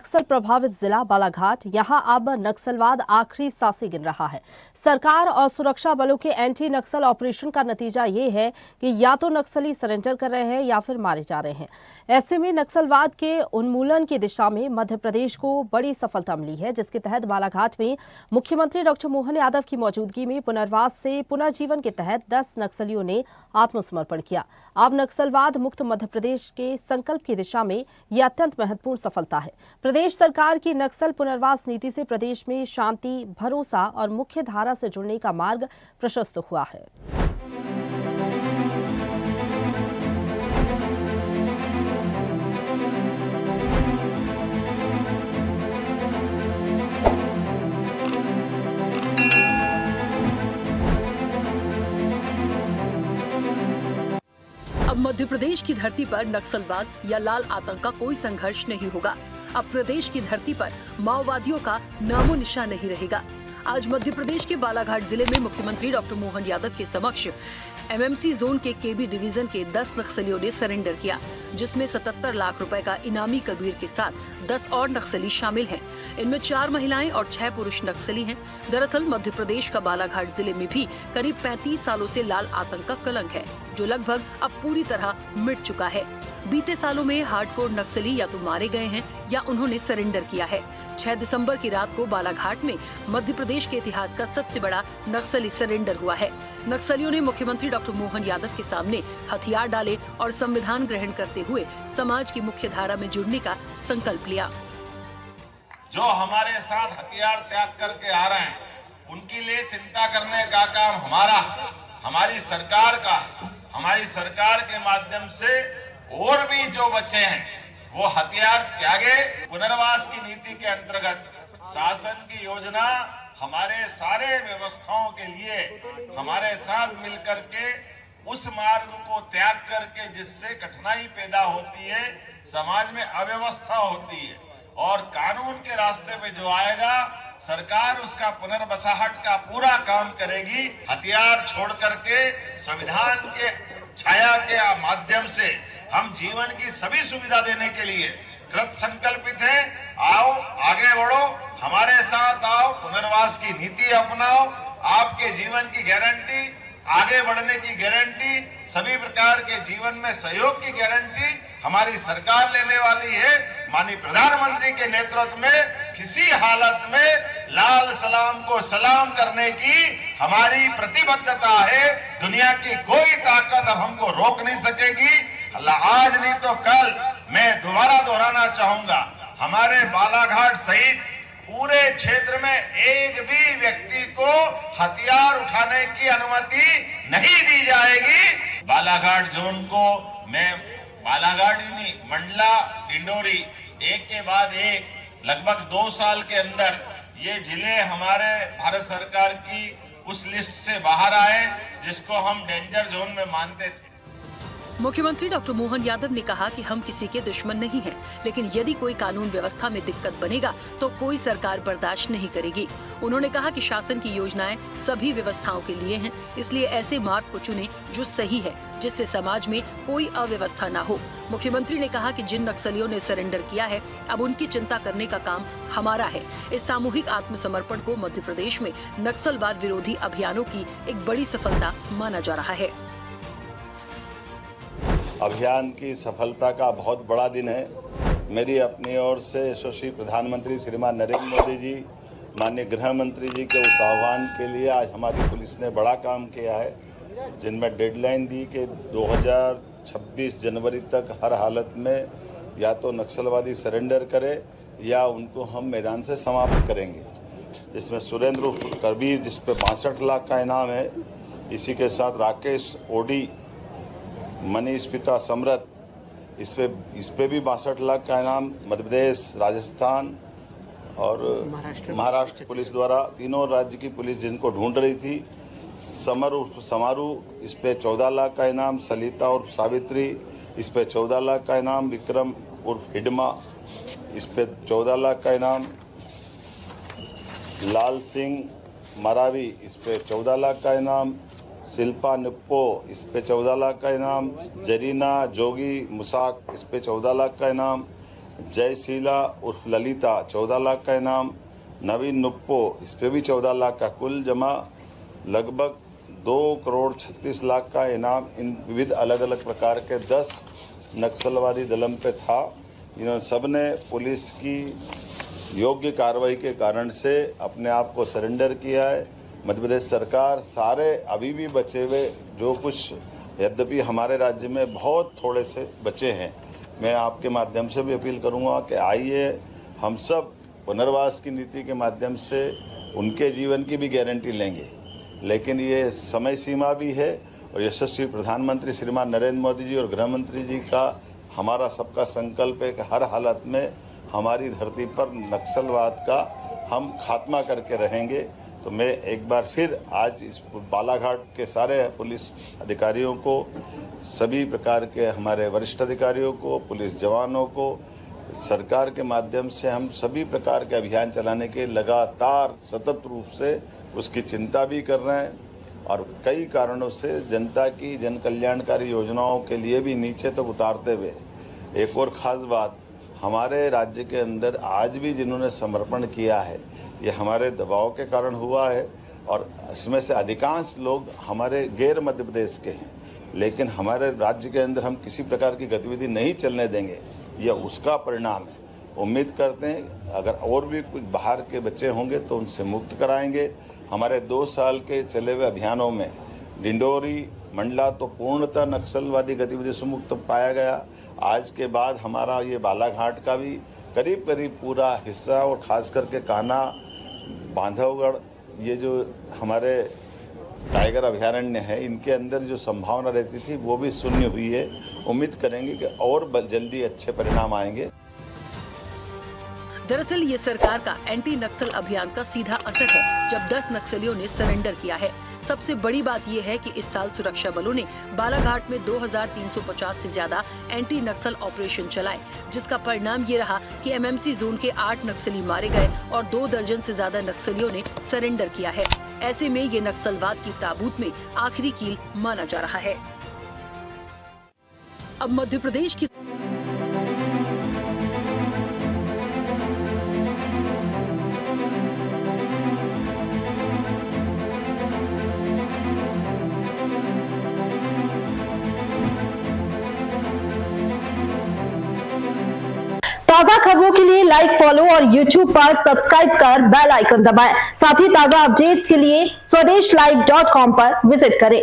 नक्सल प्रभावित जिला बालाघाट, यहां अब नक्सलवाद आखिरी सांसें गिन रहा है। सरकार और सुरक्षा बलों के एंटी नक्सल ऑपरेशन का नतीजा ये है कि या तो नक्सली सरेंडर कर रहे हैं या फिर मारे जा रहे हैं। ऐसे में नक्सलवाद के उन्मूलन की दिशा में मध्य प्रदेश को बड़ी सफलता मिली है, जिसके तहत बालाघाट में मुख्यमंत्री डॉक्टर मोहन यादव की मौजूदगी में पुनर्वास से पुनर्जीवन के तहत 10 नक्सलियों ने आत्मसमर्पण किया। अब नक्सलवाद मुक्त मध्य प्रदेश के संकल्प की दिशा में यह अत्यंत महत्वपूर्ण सफलता है। प्रदेश सरकार की नक्सल पुनर्वास नीति से प्रदेश में शांति, भरोसा और मुख्य धारा से जुड़ने का मार्ग प्रशस्त हुआ है। अब मध्य प्रदेश की धरती पर नक्सलवाद या लाल आतंक का कोई संघर्ष नहीं होगा। अब प्रदेश की धरती पर माओवादियों का नामो निशान नहीं रहेगा। आज मध्य प्रदेश के बालाघाट जिले में मुख्यमंत्री डॉक्टर मोहन यादव के समक्ष एमएमसी जोन के केबी डिवीजन के 10 नक्सलियों ने सरेंडर किया, जिसमें 77 लाख रुपए का इनामी कबीर के साथ 10 और नक्सली शामिल हैं। इनमें 4 महिलाएं और 6 पुरुष नक्सली हैं। दरअसल मध्य प्रदेश का बालाघाट जिले में भी करीब 35 सालों से लाल आतंक का कलंक है, जो लगभग अब पूरी तरह मिट चुका है। बीते सालों में हार्डकोर नक्सली या तो मारे गए हैं या उन्होंने सरेंडर किया है। 6 दिसंबर की रात को बालाघाट में मध्य प्रदेश के इतिहास का सबसे बड़ा नक्सली सरेंडर हुआ है। नक्सलियों ने मुख्यमंत्री डॉक्टर मोहन यादव के सामने हथियार डाले और संविधान ग्रहण करते हुए समाज की मुख्य धारा में जुड़ने का संकल्प लिया। जो हमारे साथ हथियार त्याग करके आ रहे हैं, उनके लिए चिंता करने का काम हमारी सरकार का। हमारी सरकार के माध्यम से और भी जो बचे हैं वो हथियार त्यागे। पुनर्वास की नीति के अंतर्गत शासन की योजना हमारे सारे व्यवस्थाओं के लिए हमारे साथ मिलकर के उस मार्ग को त्याग करके जिससे कठिनाई पैदा होती है, समाज में अव्यवस्था होती है और कानून के रास्ते पे जो आएगा, सरकार उसका पुनर्बसाहट का पूरा काम करेगी। हथियार छोड़ करके संविधान के छाया के माध्यम से हम जीवन की सभी सुविधा देने के लिए कृत संकल्पित हैं। आओ आगे बढ़ो, हमारे साथ आओ, पुनर्वास की नीति अपनाओ। आपके जीवन की गारंटी, आगे बढ़ने की गारंटी, सभी प्रकार के जीवन में सहयोग की गारंटी हमारी सरकार लेने वाली है। माननीय प्रधानमंत्री के नेतृत्व में किसी हालत में लाल सलाम को सलाम करने की हमारी प्रतिबद्धता है। दुनिया की कोई ताकत अब हमको रोक नहीं सकेगी। आज नहीं तो कल मैं दोबारा दोहराना चाहूंगा, हमारे बालाघाट सहित पूरे क्षेत्र में एक भी व्यक्ति को हथियार उठाने की अनुमति नहीं दी जाएगी। बालाघाट जोन को मैं बालाघाट ही नहीं, मंडला, डिंडोरी, एक के बाद एक लगभग 2 साल के अंदर ये जिले हमारे भारत सरकार की उस लिस्ट से बाहर आए जिसको हम डेंजर जोन में मानते थे। मुख्यमंत्री डॉक्टर मोहन यादव ने कहा कि हम किसी के दुश्मन नहीं हैं, लेकिन यदि कोई कानून व्यवस्था में दिक्कत बनेगा तो कोई सरकार बर्दाश्त नहीं करेगी। उन्होंने कहा कि शासन की योजनाएं सभी व्यवस्थाओं के लिए हैं, इसलिए ऐसे मार्ग को चुने जो सही है, जिससे समाज में कोई अव्यवस्था न हो। मुख्यमंत्री ने कहा कि जिन नक्सलियों ने सरेंडर किया है, अब उनकी चिंता करने का काम हमारा है। इस सामूहिक आत्मसमर्पण को मध्य प्रदेश में नक्सलवाद विरोधी अभियानों की एक बड़ी सफलता माना जा रहा है। अभियान की सफलता का बहुत बड़ा दिन है। मेरी अपनी ओर से यशस्वी प्रधानमंत्री श्रीमान नरेंद्र मोदी जी, माननीय गृह मंत्री जी के उस आह्वान के लिए आज हमारी पुलिस ने बड़ा काम किया है, जिनमें डेडलाइन दी कि 2026 जनवरी तक हर हालत में या तो नक्सलवादी सरेंडर करे या उनको हम मैदान से समाप्त करेंगे। इसमें सुरेंद्र उर्फ कबीर, जिस पे 62 लाख का इनाम है, इसी के साथ राकेश ओडी, मनीष पिता समरत, इस पे भी 62 लाख का इनाम मध्य प्रदेश, राजस्थान और महाराष्ट्र पुलिस द्वारा, तीनों राज्य की पुलिस जिनको ढूंढ रही थी। समर उर्फ समारू, इस पे 14 लाख का इनाम। सलिता उर्फ सावित्री, इस पे 14 लाख का इनाम। विक्रम उर्फ हिडमा, इस पे 14 लाख का इनाम। लाल सिंह मरावी, इस पे 14 लाख का इनाम। शिल्पा निप्पो, इस पे 14 लाख का इनाम। जरीना जोगी मुसाक, इस पे 14 लाख का इनाम। जयशीला उर्फ ललिता 14 लाख का इनाम, नवीन नुप्पो इस पे भी 14 लाख का, कुल जमा लगभग 2,36 लाख का इनाम इन विविध अलग अलग प्रकार के 10 नक्सलवादी दलम पे था। इन्होंने सबने पुलिस की योग्य कार्रवाई के कारण से अपने आप को सरेंडर किया है। मध्य प्रदेश सरकार सारे अभी भी बचे हुए जो कुछ, यद्यपि हमारे राज्य में बहुत थोड़े से बचे हैं, मैं आपके माध्यम से भी अपील करूंगा कि आइए हम सब पुनर्वास की नीति के माध्यम से उनके जीवन की भी गारंटी लेंगे, लेकिन ये समय सीमा भी है और यशस्वी प्रधानमंत्री श्रीमान नरेंद्र मोदी जी और गृह मंत्री जी का हमारा सबका संकल्प है कि हर हालत में हमारी धरती पर नक्सलवाद का हम खात्मा करके रहेंगे। तो मैं एक बार फिर आज इस बालाघाट के सारे पुलिस अधिकारियों को, सभी प्रकार के हमारे वरिष्ठ अधिकारियों को, पुलिस जवानों को, सरकार के माध्यम से हम सभी प्रकार के अभियान चलाने के लगातार सतत रूप से उसकी चिंता भी कर रहे हैं और कई कारणों से जनता की जन कल्याणकारी योजनाओं के लिए भी नीचे तक उतारते हुए। एक और ख़ास बात, हमारे राज्य के अंदर आज भी जिन्होंने समर्पण किया है ये हमारे दबाव के कारण हुआ है और इसमें से अधिकांश लोग हमारे गैर मध्य प्रदेश के हैं, लेकिन हमारे राज्य के अंदर हम किसी प्रकार की गतिविधि नहीं चलने देंगे, यह उसका परिणाम है। उम्मीद करते हैं अगर और भी कुछ बाहर के बच्चे होंगे तो उनसे मुक्त कराएंगे। हमारे 2 साल के चले हुए अभियानों में डिंडोरी मंडला तो पूर्णतः नक्सलवादी गतिविधि से मुक्त पाया गया। आज के बाद हमारा ये बालाघाट का भी करीब करीब पूरा हिस्सा और खास करके कान्हा, बांधवगढ़, ये जो हमारे टाइगर अभयारण्य है, इनके अंदर जो संभावना रहती थी वो भी शून्य हुई है। उम्मीद करेंगे कि और जल्दी अच्छे परिणाम आएंगे। दरअसल ये सरकार का एंटी नक्सल अभियान का सीधा असर है, जब 10 नक्सलियों ने सरेंडर किया है। सबसे बड़ी बात ये है कि इस साल सुरक्षा बलों ने बालाघाट में 2350 से ज्यादा एंटी नक्सल ऑपरेशन चलाए, जिसका परिणाम ये रहा कि एमएमसी जोन के 8 नक्सली मारे गए और 2 दर्जन से ज्यादा नक्सलियों ने सरेंडर किया है। ऐसे में ये नक्सलवाद की ताबूत में आखिरी कील माना जा रहा है। अब मध्य प्रदेश की ताजा खबरों के लिए लाइक, फॉलो और YouTube पर सब्सक्राइब कर बेल आइकन दबाएं। साथ ही ताजा अपडेट्स के लिए swedeshlive.com पर विजिट करें।